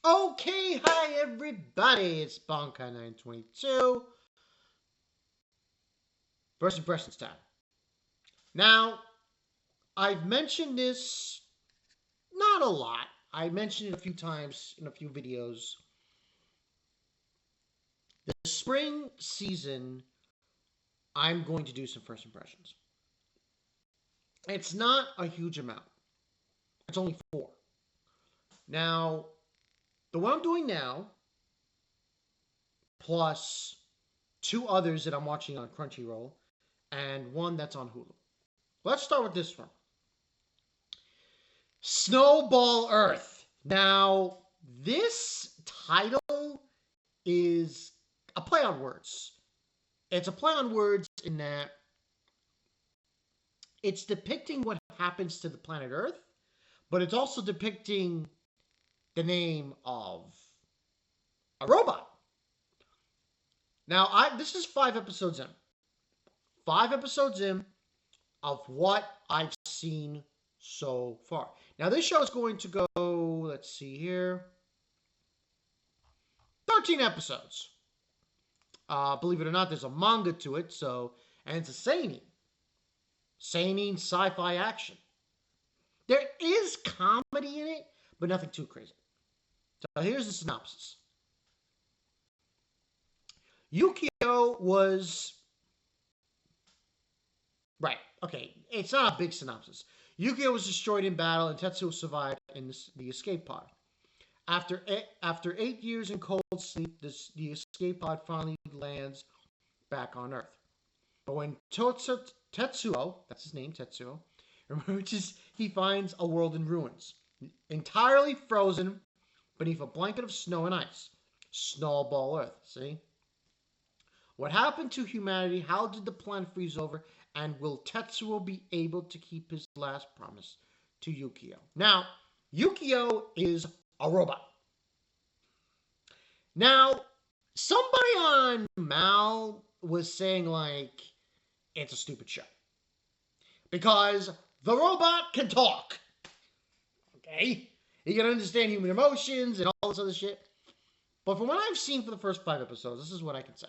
Okay, hi everybody, it's Bonkai922. First impressions time. Now, I've mentioned this not a lot. I mentioned it a few times in a few videos. The spring season, I'm going to do some first impressions. It's not a huge amount. It's only 4. Now, the one I'm doing now, plus 2 others that I'm watching on Crunchyroll, and one that's on Hulu. Let's start with this one. Snowball Earth. Now, this title is a play on words. It's a play on words in that it's depicting what happens to the planet Earth, but it's also depicting the name of a robot. Now, this is 5 episodes in. 5 episodes in of what I've seen so far. Now, this show is going to go, let's see here, 13 episodes. Believe it or not, there's a manga to it, and it's a seinen. Seinen sci-fi action. There is comedy in it, but nothing too crazy. So here's the synopsis. Yukio was... Right, okay, it's not a big synopsis. Yukio was destroyed in battle, and Tetsuo survived in the escape pod. After 8 years in cold sleep, the escape pod finally lands back on Earth. But when Tetsuo, that's his name, Tetsuo, emerges, he finds a world in ruins, entirely frozen beneath a blanket of snow and ice. Snowball Earth, see? What happened to humanity? How did the planet freeze over? And will Tetsuo be able to keep his last promise to Yukio? Now, Yukio is a robot. Now, somebody on Mal was saying, like, it's a stupid show. Because the robot can talk. Okay? He can understand human emotions and all this other shit. But from what I've seen for the first 5 episodes, this is what I can say.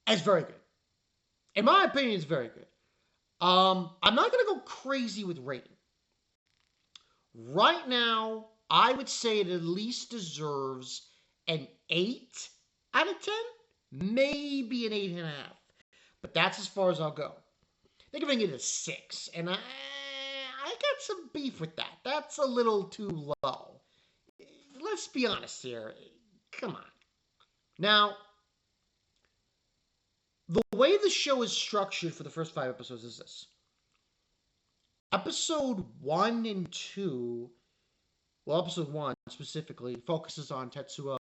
It's very good. In my opinion, it's very good. I'm not going to go crazy with rating. Right now, I would say it at least deserves an 8 out of 10. Maybe an 8.5. But that's as far as I'll go. They're giving it a 6. And I got some beef with that. That's a little too low. Let's be honest here. Come on. Now, the way the show is structured for the first 5 episodes is this. Episode 1 and 2, well, episode 1 specifically, focuses on Tetsuo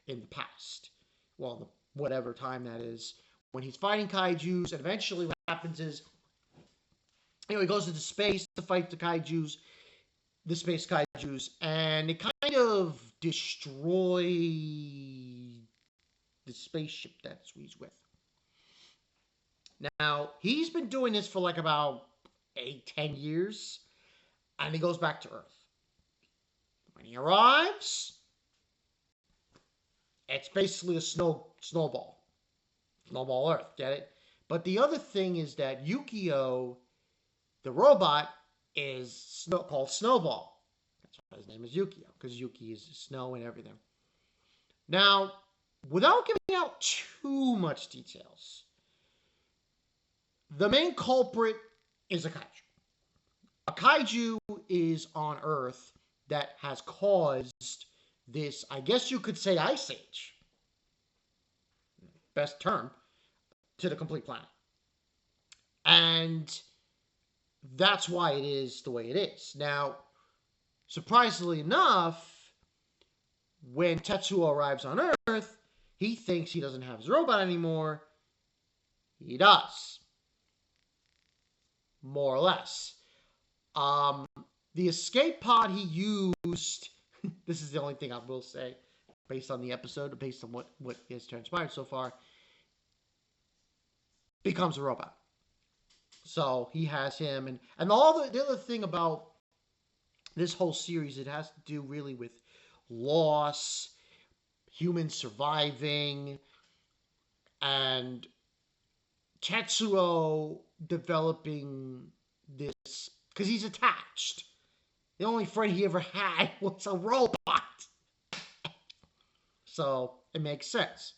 in the past. Well, whatever time that is. When he's fighting kaijus, and eventually what happens is, he goes into space to fight the kaijus, the space kaijus, and they kind of destroy the spaceship that he's with. Now, he's been doing this for like about 8-10 years, and he goes back to Earth. When he arrives, it's basically a snowball. Snowball Earth, get it? But the other thing is that Yukio, the robot, is called Snowball. That's why his name is Yukio, because Yuki is snow and everything. Now, without giving out too much details, the main culprit is a kaiju. A kaiju is on Earth that has caused this, I guess you could say, ice age. Best term, to the complete planet. And that's why it is the way it is. Now, surprisingly enough, when Tetsuo arrives on Earth, he thinks he doesn't have his robot anymore. He does. More or less. The escape pod he used, this is the only thing I will say, based on the episode, based on what has transpired so far, becomes a robot. So he has him, and all the other thing about this whole series, it has to do really with loss, humans surviving, and Tetsuo developing this because he's attached. The only friend he ever had was a robot. So it makes sense.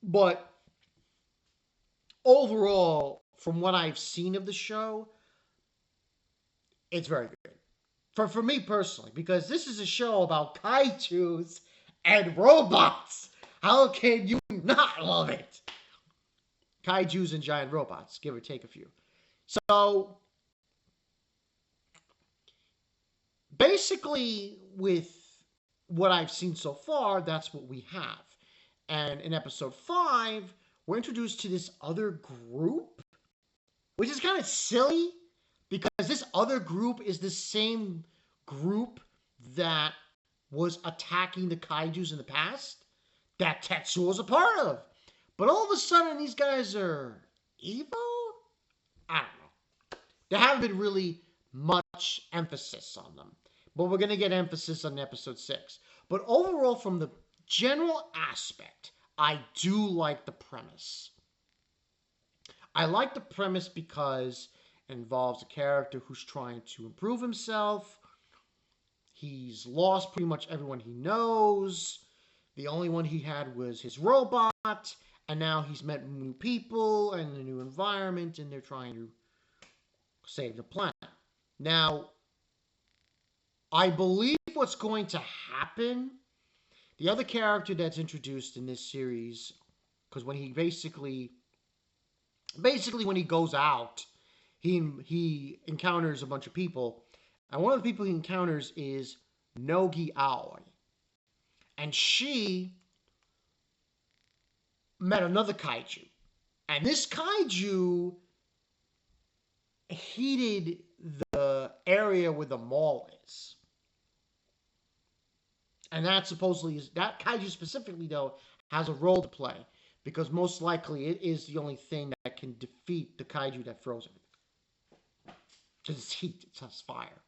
But overall, from what I've seen of the show, it's very good. For me personally, because this is a show about kaijus and robots. How can you not love it? Kaijus and giant robots, give or take a few. So basically, with what I've seen so far, that's what we have. And in episode 5, we're introduced to this other group, which is kind of silly because this other group is the same group that was attacking the kaijus in the past that Tetsuo was a part of. But all of a sudden, these guys are evil? I don't know. There haven't been really much emphasis on them. But we're going to get emphasis on episode 6. But overall, from the general aspect, I do like the premise. I like the premise because it involves a character who's trying to improve himself. He's lost pretty much everyone he knows. The only one he had was his robot. And now he's met new people and a new environment, and they're trying to save the planet. Now, I believe what's going to happen, the other character that's introduced in this series, because when he basically when he goes out, he encounters a bunch of people, and one of the people he encounters is Nogi Aoi. And she met another kaiju. And this kaiju heated the area where the mall is. And that supposedly is, that kaiju specifically, though, has a role to play. Because most likely it is the only thing that can defeat the kaiju that froze everything. Because it's heat, it has fire.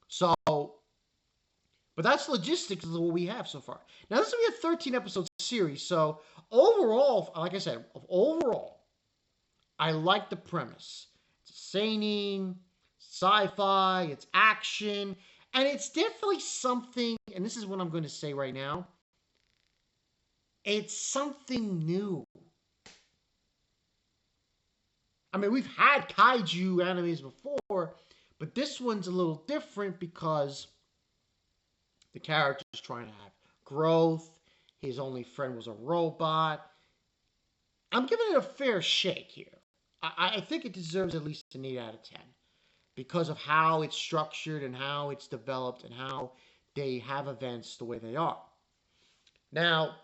So, but that's logistics of what we have so far. Now, this will be a 13-episode series. So, overall, like I said, overall, I like the premise. It's seinen, sci-fi, it's action, and it's definitely something, and this is what I'm going to say right now, it's something new. I mean, we've had kaiju animes before, but this one's a little different because the character's trying to have growth. His only friend was a robot. I'm giving it a fair shake here. I think it deserves at least an 8 out of 10 because of how it's structured and how it's developed and how they have events the way they are. Now,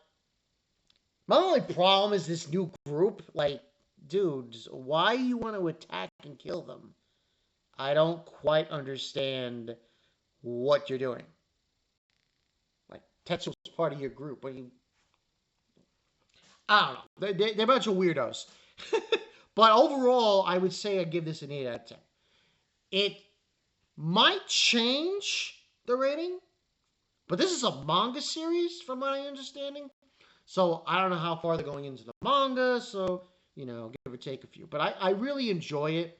my only problem is this new group. Like, dudes, why you want to attack and kill them? I don't quite understand what you're doing. Like, Tetsuo's part of your group. What do you... I don't know. They're a bunch of weirdos. But overall, I would say I give this an 8 out of 10. It might change the rating, but this is a manga series, from my understanding. So I don't know how far they're going into the manga, so, give or take a few. But I really enjoy it.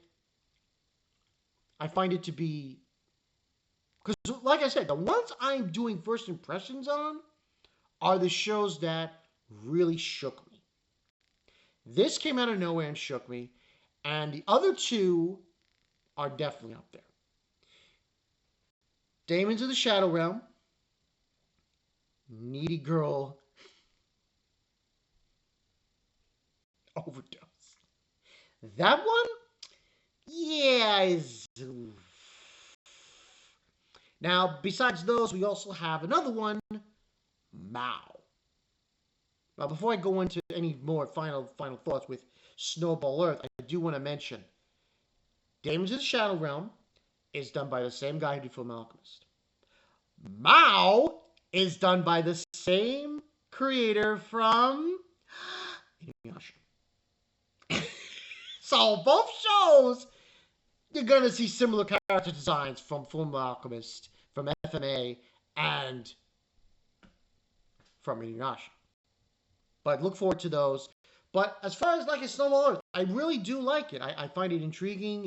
I find it to be... Because, like I said, the ones I'm doing first impressions on are the shows that really shook me. This came out of nowhere and shook me. And the other two are definitely up there. Demons of the Shadow Realm. Needy Girl Overdose. That one? Yeah, is... Now, besides those, we also have another one, Mao. Now, before I go into any more final thoughts with Snowball Earth, I do want to mention Demons of the Shadow Realm is done by the same guy who did Full Alchemist. Mao is done by the same creator from Inuyasha. So both shows you're gonna see similar character designs from Fullmetal Alchemist, from FMA, and from Inuyasha. But look forward to those. But as far as like a Snowball Earth, I really do like it. I find it intriguing.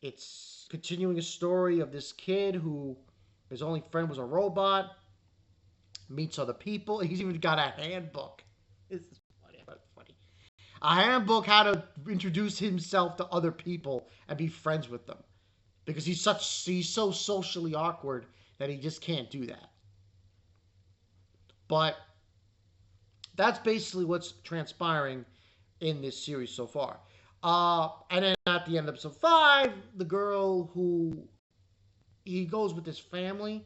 It's continuing a story of this kid who his only friend was a robot, meets other people. He's even got a handbook. This is funny. Funny. A handbook how to introduce himself to other people and be friends with them, because he's so socially awkward that he just can't do that. But that's basically what's transpiring in this series so far. And then at the end of episode 5, the girl who he goes with his family,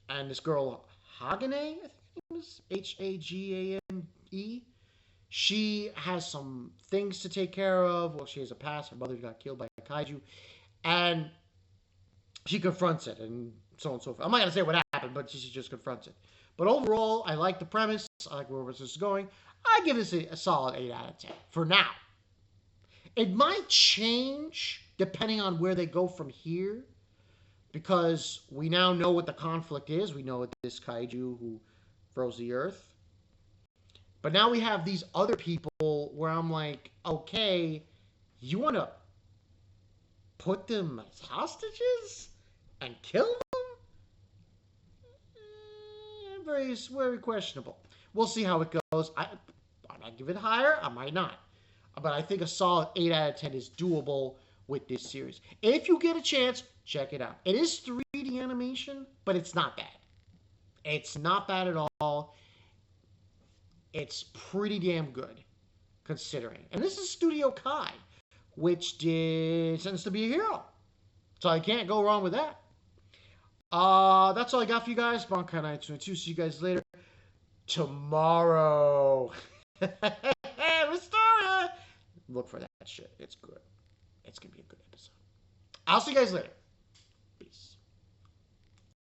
and this girl Hagane, I think it was Hagame. She has some things to take care of. Well, she has a past. Her mother got killed by a kaiju, and she confronts it, and so on and so forth. I'm not gonna say what happened, but she just confronts it. But overall, I like the premise. I like where this is going. I give this a solid 8 out of 10 for now. It might change depending on where they go from here, because we now know what the conflict is. We know this kaiju who froze the earth. But now we have these other people where I'm like, okay, you want to put them as hostages and kill them? Very, very questionable. We'll see how it goes. I might give it higher. I might not. But I think a solid 8 out of 10 is doable with this series. If you get a chance, check it out. It is 3D animation, but it's not bad. It's not bad at all. It's pretty damn good, considering. And this is Studio Kai, which did Sentence to Be a Hero. So I can't go wrong with that. That's all I got for you guys. Bankai 922. See you guys later. Tomorrow. Restorer. Look for that shit. It's good. It's going to be a good episode. I'll see you guys later.